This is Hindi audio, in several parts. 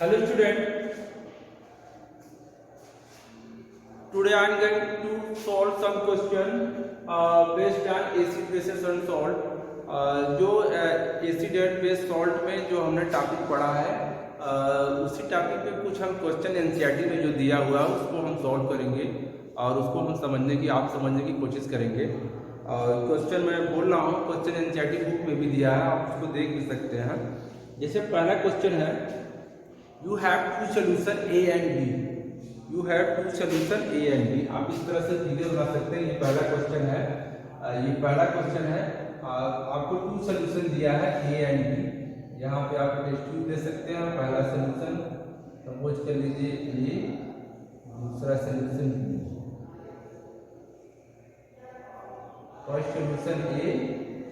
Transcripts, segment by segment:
Hello student, today I am going to solve some question based on acid bases and salt. जो एसिड एंड बेस सॉल्ट में जो हमने टॉपिक पढ़ा है उसी टॉपिक पे कुछ हम क्वेश्चन एनसीईआरटी में जो दिया हुआ है उसको हम सॉल्व करेंगे और उसको हम समझने की कोशिश करेंगे। क्वेश्चन मैं बोल रहा हूँ, क्वेश्चन एनसीईआरटी बुक में भी दिया है, आप उसको देख भी सकते हैं। जैसे पहला क्वेश्चन है, you have to solution A and B. You have to solution A and B. आप इस तरह से सीधे बना सकते हैं। ये पहला क्वेश्चन है, आपको टू सोल्यूशन दिया है ए एंड बी। यहाँ पे आप टेस्ट ट्यूब दे सकते हैं। पहला सोल्यूशन सपोज कर लीजिए ए, दूसरा solution B. First solution A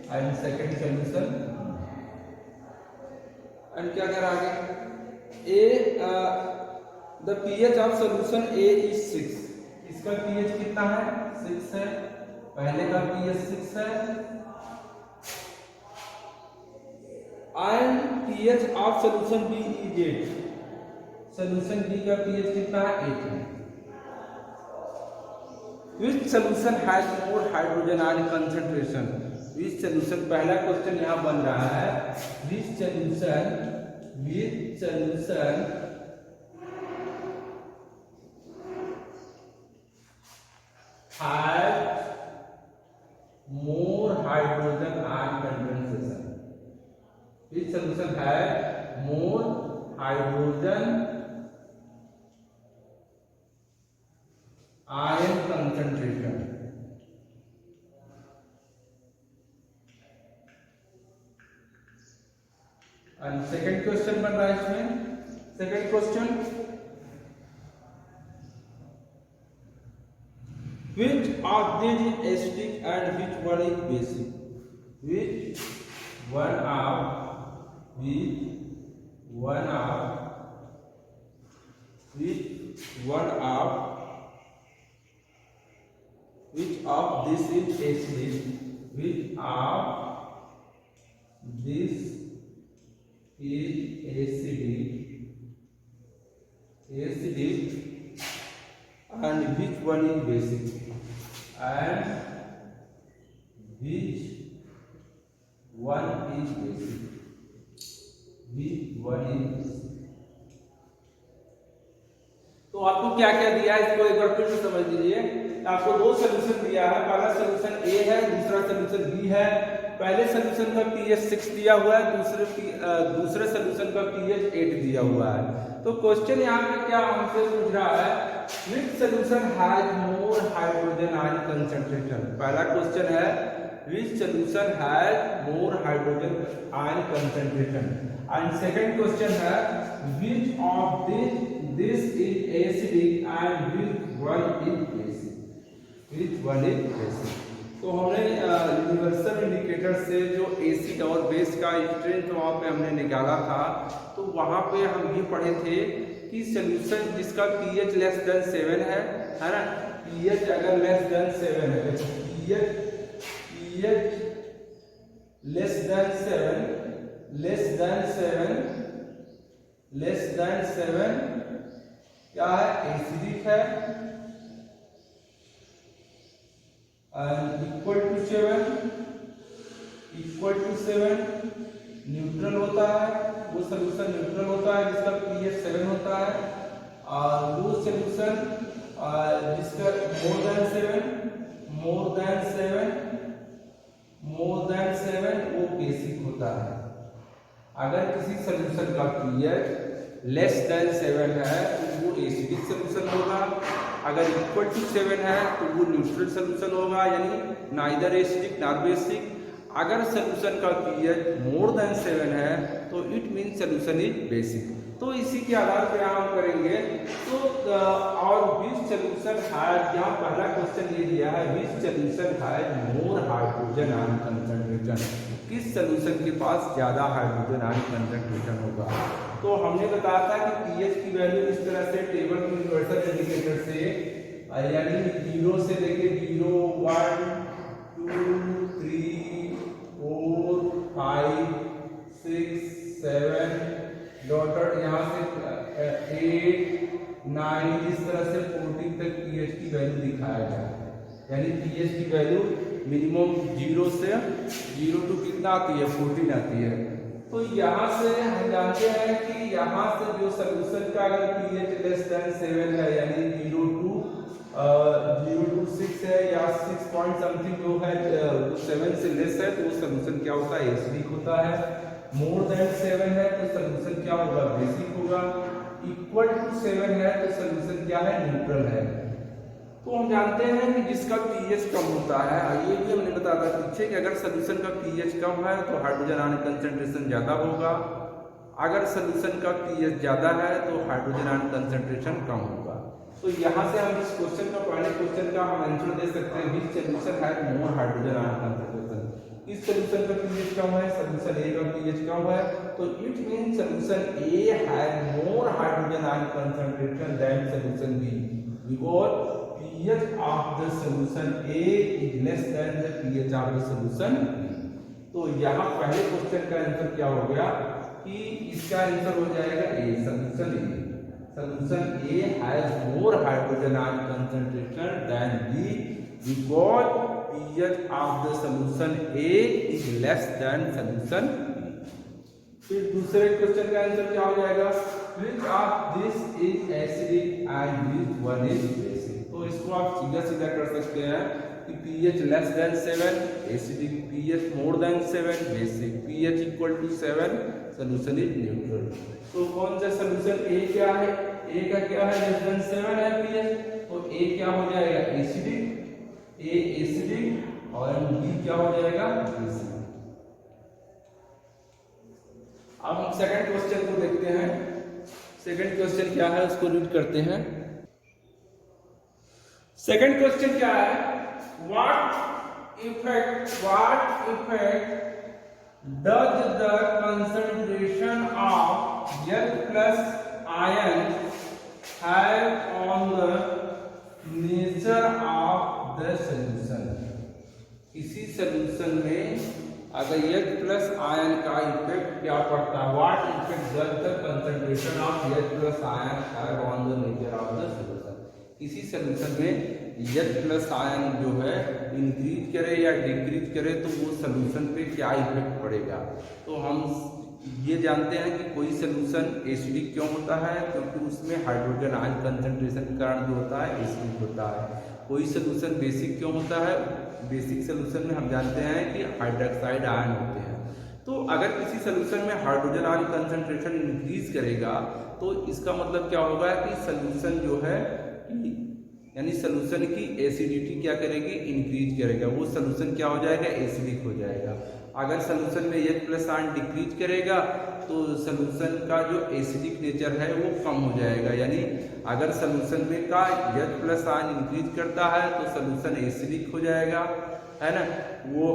and second solution and क्या कर आगे a the pH of solution A is 6। इसका पीएच कितना है? 6 है। पहले का पीएच 6 है and pH of solution B is 8। Solution B का पीएच कितना है? 8 है। Which solution has more hydrogen ion concentration? Which solution, पहला क्वेश्चन यहाँ बन रहा है, which solution has more hydrogen ion condensation? Which solution has more hydrogen ion concentration? And second question बन रहा है इसमें। Second question, which of these is acidic and which one is basic? Which one of this is acidic? Which of this is acidic and which one is basic? And which one is basic? तो आपको क्या क्या दिया है इसको एक बार फिर से समझ लीजिए। आपको दो सोल्यूशन दिया है, पहला सोल्यूशन ए है, दूसरा सोल्यूशन बी है। पहले सोल्यूशन का पीएच 6 दिया हुआ है, दूसरे सोल्यूशन का पीएच 8 दिया हुआ है। तो क्वेश्चन यहाँ पे क्या हमसे पूछ रहा है, which solution has more hydrogen ion concentration? पहला क्वेश्चन है, which solution has more hydrogen ion concentration? And second question है, which of this is acidic and which one is basic? तो हमने यूनिवर्सल इंडिकेटर से जो एसिड और बेस का स्ट्रेंथ वहाँ पे हमने निकाला था, तो वहाँ पे हम ये पढ़े थे कि सोल्यूशन जिसका पीएच लेस देन 7 है ना, पीएच अगर लेस देन 7 है, पीएच लेस देन 7 क्या है? एसिडिक है। इक्वल टू 7 न्यूट्रल होता है, वो सोल्यूशन न्यूट्रल होता है जिसका पीएच 7 होता है। और वो सोल्यूशन जिसका मोर देन 7 वो बेसिक होता है। अगर किसी सोल्यूशन का पीएच लेस देन 7 है तो वो एसिडिक सोल्यूशन होगा, अगर इक्वल टू 7 है तो वो न्यूट्रल सोल्यूशन होगा, यानी नाइदर एसिडिक नॉर बेसिक। अगर सोल्यूशन का पीएच मोर देन 7 है तो it mean solution is basic. तो इसी के आधार पर हम करेंगे। तो और विच सोल्यूशन हैज, यहाँ पहला क्वेश्चन ये दिया है, which solution has more hydrogen ion concentration? किस सोल्यूशन के पास ज्यादा हाइड्रोजन आयन कंसंट्रेशन होगा? तो हमने बताया था कि पीएच की वैल्यू इस तरह से टेबल के यूनिवर्सल इंडिकेटर से, यानी 0 से लेके 0, 1, 2, 3, 4, 5, 6, 7 डॉटेड यहाँ से आएगा, यानी पीएच की वैल्यू मिनिमम 0 टू कितना आती है 14 आती है। तो यहाँ से हम जानते हैं कि यहाँ से जो सोल्यूशन का अगर पीएच लेस देन 7 है, यानी 0 टू 6 है या 6 पॉइंट समथिंग जो है 7 से लेस है, तो वो सोल्यूशन क्या होता है एसिडिक होता है। मोर देन 7 है तो सोल्यूशन क्या होगा बेसिक होगा। इक्वल टू 7 है तो सोल्यूशन क्या है न्यूट्रल है। तो हम जानते हैं कि जिसका पीएच कम होता है, ये भी हमने बताया था पीछे कि अगर सोल्यूशन का पीएच कम है तो हाइड्रोजन आयन कंसंट्रेशन ज्यादा होगा, अगर सोल्यूशन का पीएच ज्यादा है तो हाइड्रोजन आयन कंसंट्रेशन कम होगा। तो यहाँ से हम इस क्वेश्चन का पहले क्वेश्चन का हम आंसर दे सकते हैं which solution has more hydrogen ion concentration. इस सोल्यूशन का पीएच कम है, सोल्यूशन ए का पीएच कम है, तो it mean solution A has more hydrogen ion concentration than solution B because pH of the solution A is less than the pH of the solution B। तो यहाँ पहले क्वेश्चन का आंसर क्या हो गया कि इसका आंसर हो जाएगा A, solution A has more hydrogen ion concentration than B because pH of the solution A is less than solution B। फिर दूसरे क्वेश्चन का आंसर क्या हो जाएगा, which of this is acidic and which one is basic। तो इसको आप सीधा कर सकते हैं कि pH less than 7 acidic, pH more than 7 basic, pH equal to 7 solution is neutral. तो कौन सा सोल्यूशन ए क्या है, ए का क्या है लेस देन 7 है pH, तो ए क्या हो जाएगा एसिडिक, ए एसिडिक और बी क्या हो जाएगा बेसिक। अब हम सेकंड क्वेश्चन को देखते हैं। सेकंड क्वेश्चन क्या है उसको रीड करते हैं। सेकंड क्वेश्चन क्या है, what effect does the concentration of H plus ion have on the nature of the solution। किसी सोल्यूशन में अगर H plus आयन का इफेक्ट क्या पड़ता है, what effect does the concentration of H plus ion have on the nature of the solution। किसी सोल्यूशन में H प्लस आयन जो है इंक्रीज करे या डिक्रीज करे तो वो सोल्यूशन पे क्या इफेक्ट पड़ेगा। तो हम ये जानते हैं कि कोई सोल्यूशन एसिडिक क्यों होता है, क्योंकि उसमें हाइड्रोजन आयन कंसंट्रेशन के कारण जो होता है एसिडिक होता है। कोई सोल्यूशन बेसिक क्यों होता है, बेसिक सोल्यूशन में हम जानते हैं कि हाइड्रोक्साइड आयन होते हैं। तो अगर किसी सोल्यूशन में हाइड्रोजन आयन कंसंट्रेशन इंक्रीज करेगा तो इसका मतलब क्या होगा कि सोल्यूशन जो है यानी सोल्यूशन की एसिडिटी क्या करेगी इंक्रीज करेगा, वो सोल्यूशन क्या हो जाएगा एसिडिक हो जाएगा। अगर सोल्यूशन में H प्लस आयन डिक्रीज करेगा तो सोल्यूशन का जो एसिडिक नेचर है वो कम हो जाएगा। यानी अगर सोल्यूशन में का H प्लस आयन इंक्रीज करता है तो सोल्यूशन एसिडिक हो जाएगा, है ना। वो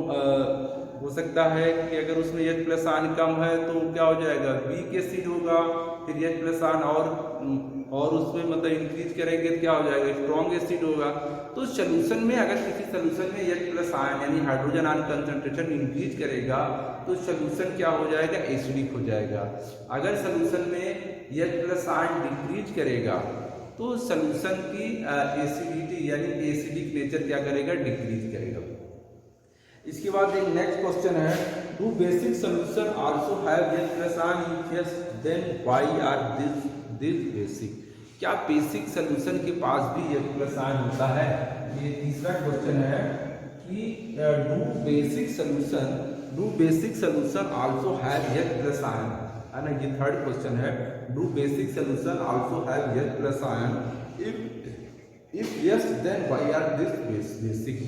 हो सकता है कि अगर उसमें H प्लस आयन कम है तो क्या हो जाएगा वीक एसिड होगा, फिर H प्लस आयन और उसमें मतलब इंक्रीज करेंगे तो क्या हो जाएगा स्ट्रॉन्ग एसिड होगा। तो सोल्यूशन में अगर किसी सोल्यूशन में H प्लस आयन यानी हाइड्रोजन आयन कंसंट्रेशन इंक्रीज करेगा तो सोल्यूशन क्या हो जाएगा एसिडिक हो जाएगा। अगर सोल्यूशन में H प्लस आयन डिक्रीज करेगा तो सोल्यूशन की एसिडिटी यानी एसिडिक नेचर क्या करेगा डिक्रीज करेगा। इसके बाद एक नेक्स्ट क्वेश्चन है, do basic solution also have H plus ion, if yes then why are this basic. क्या बेसिक सोल्यूशन के पास भी H प्लस आयन होता है। ये तीसरा क्वेश्चन है कि do basic solution also have H plus ion, है ना। ये थर्ड क्वेश्चन है, do basic solution also have H plus ion, if yes then why are this basic.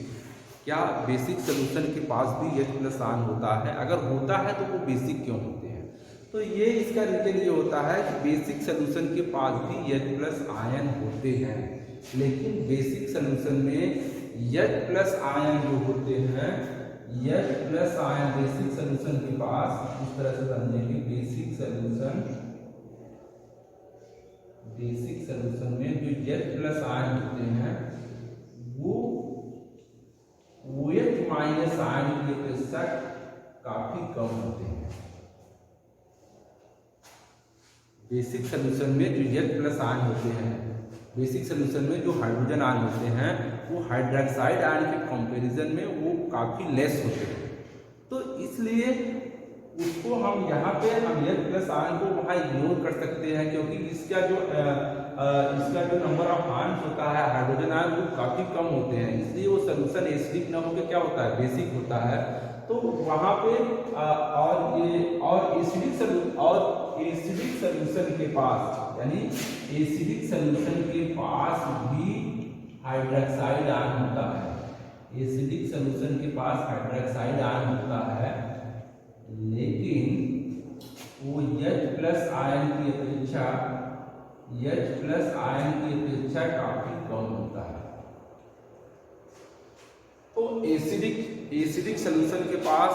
क्या बेसिक सोल्यूशन के पास भी H प्लस आयन होता है, अगर होता है तो वो बेसिक क्यों होते हैं। तो ये इसका रीजन ये होता है कि बेसिक सोल्यूशन के पास भी H प्लस आयन होते हैं, लेकिन बेसिक सोल्यूशन में H प्लस आयन जो होते हैं, H plus ion basic solution के पास इस तरह से समझेंगे, बेसिक सोल्यूशन में जो H प्लस आयन होते हैं वो OH माइनस आयन की अपेक्षा काफी कम होते हैं। बेसिक सोल्यूशन में जो H प्लस आयन होते हैं बेसिक सोल्यूशन में जो हाइड्रोजन आयन होते हैं वो हाइड्रोक्साइड आयन के कंपैरिजन में वो काफ़ी लेस होते हैं। तो इसलिए उसको हम यहाँ पे हम H+ आयन को वहाँ इग्नोर कर सकते हैं, क्योंकि इसका जो नंबर ऑफ आयन होता है हाइड्रोजन आयन वो काफ़ी कम होते हैं, इसलिए वो सोल्यूशन एसिडिक न होकर क्या होता है, बेसिक होता है। तो वहाँ पे एसिडिक सोल्यूशन के पास, यानी एसिडिक सोल्यूशन के पास भी हाइड्रोक्साइड आयन होता है। एसिडिक सोल्यूशन के पास हाइड्रोक्साइड आयन होता है, लेकिन वो H+ आयन की अपेक्षा काफी कम होता है। तो एसिडिक सोल्यूशन के पास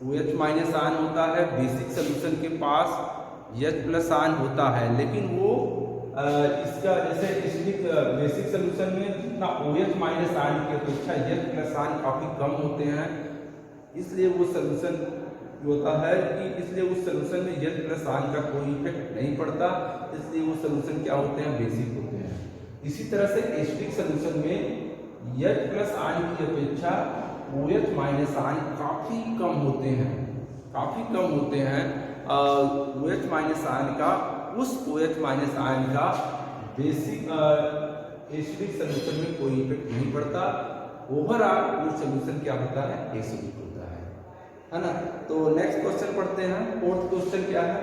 OH- आयन होता है, बेसिक सोल्यूशन के पास H+ आयन होता है, लेकिन वो इसका जैसे एसिडिक बेसिक सोल्यूशन में जितना OH- आयन की अपेक्षा H+ आयन काफी कम होते हैं, इसलिए वो सोल्यूशन जो होता है कि इसलिए उस सोल्यूशन में H+ आयन का कोई इफेक्ट नहीं पड़ता, इसलिए वो सोल्यूशन क्या होते हैं, बेसिक होते हैं। इसी तरह से एसिडिक सोल्यूशन में H+ आयन की अपेक्षा OH- आयन काफी कम होते हैं, OH- आयन का OH- आयन का बेसिक एसिडिक सोल्यूशन में कोई इफेक्ट नहीं पड़ता। ओवरऑल वो सोल्यूशन क्या होता है, एसिडिक होता है ना। तो नेक्स्ट क्वेश्चन पढ़ते हैं। फोर्थ क्वेश्चन क्या है,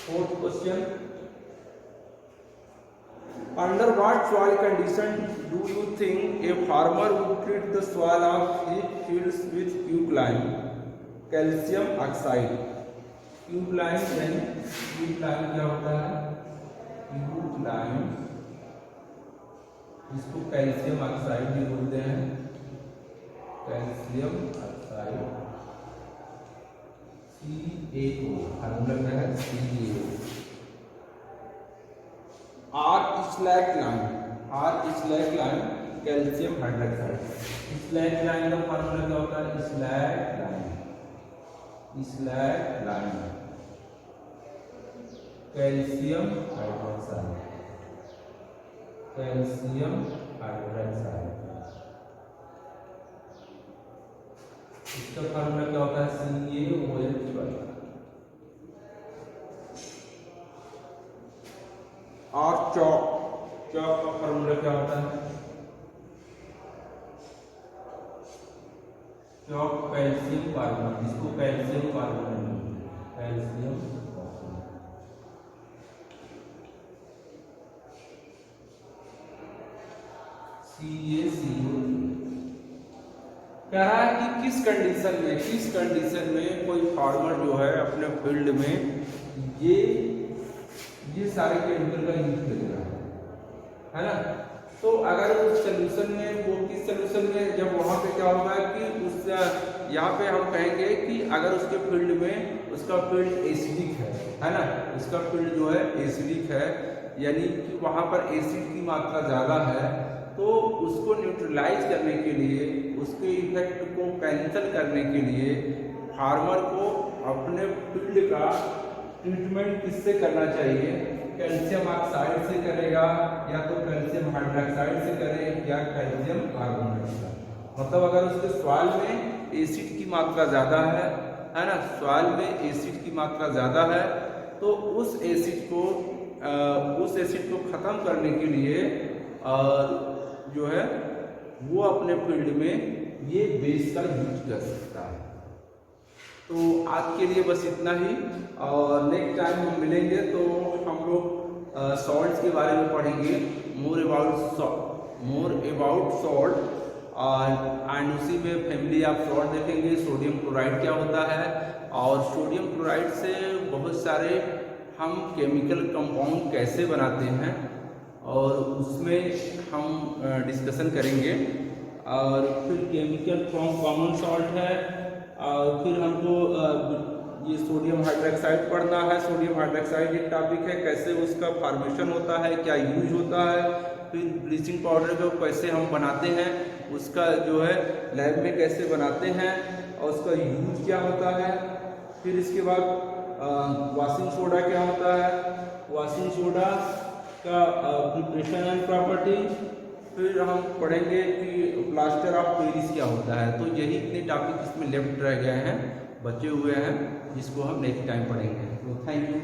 fourth question, under what soil condition do you think a farmer would treat the soil of his fields with quicklime calcium oxide? क्यूक्लाइम क्या होता है, क्यूक्लाइम, इसको कैल्शियम ऑक्साइड भी बोलते हैं, कैल्शियम ऑक्साइड CaO, फार्मूला है CaO। R slag line calcium hydroxide, slag line का फार्मूला क्या होता है, स्लैग लाइन कैल्शियम हाइड्रोक्साइड, इसका फार्मूला क्या होता है, CaOH12। और चॉक का फार्मूला क्या होता है, चॉक कैल्शियम कार्बोनेट, इसको कैल्शियम कार्बोनेट, कैल्शियम CaCO। कह रहा है कि किस कंडीशन में कोई फार्मर जो है अपने फील्ड में ये सारे केमिकल का यूज करेगा, है ना। तो अगर उस सोल्यूशन में, वो किस सोल्यूशन में, जब वहाँ पे क्या होगा कि उस यहाँ पे हम कहेंगे कि अगर उसके फील्ड में उसका फील्ड एसिडिक है ना, उसका फील्ड जो है एसिडिक है, यानी कि वहाँ पर एसिड की मात्रा ज़्यादा है, तो उसको न्यूट्रलाइज करने के लिए, उसके इफेक्ट को कैंसिल करने के लिए फार्मर को अपने फील्ड का ट्रीटमेंट किससे करना चाहिए, कैल्शियम ऑक्साइड से करेगा, या तो कैल्शियम हाइड्रोक्साइड से करे, या कैल्शियम कार्बोनेट से। मतलब अगर उसके सॉइल में एसिड की मात्रा ज़्यादा है ना, सॉइल में एसिड की मात्रा ज़्यादा है, तो उस एसिड को ख़त्म करने के लिए जो है वो अपने फील्ड में ये बेस का यूज कर सकता है। तो आज के लिए बस इतना ही, और नेक्स्ट टाइम हम मिलेंगे तो हम लोग सॉल्ट्स के बारे में पढ़ेंगे, मोर अबाउट सॉल्ट, एंड उसी में फैमिली ऑफ सॉल्ट देखेंगे, सोडियम क्लोराइड क्या होता है, और सोडियम क्लोराइड से बहुत सारे हम केमिकल कंपाउंड कैसे बनाते हैं, और उसमें हम डिस्कशन करेंगे। और फिर केमिकल फ्रॉम कॉमन सॉल्ट है, और फिर हमको ये सोडियम हाइड्रोक्साइड पढ़ना है। सोडियम हाइड्रोक्साइड एक टॉपिक है, कैसे उसका फॉर्मेशन होता है, क्या यूज होता है, फिर ब्लीचिंग पाउडर को कैसे हम बनाते हैं, उसका जो है लैब में कैसे बनाते हैं, और उसका यूज क्या होता है। फिर इसके बाद वॉशिंग सोडा क्या होता है, वॉशिंग सोडा का प्रिपरेशन एंड प्रॉपर्टी। फिर हम पढ़ेंगे कि प्लास्टर ऑफ पेरिस क्या होता है। तो यही इतने टॉपिक इसमें लेफ्ट रह गए हैं, बचे हुए हैं, जिसको हम नेक्स्ट टाइम पढ़ेंगे। तो थैंक यू।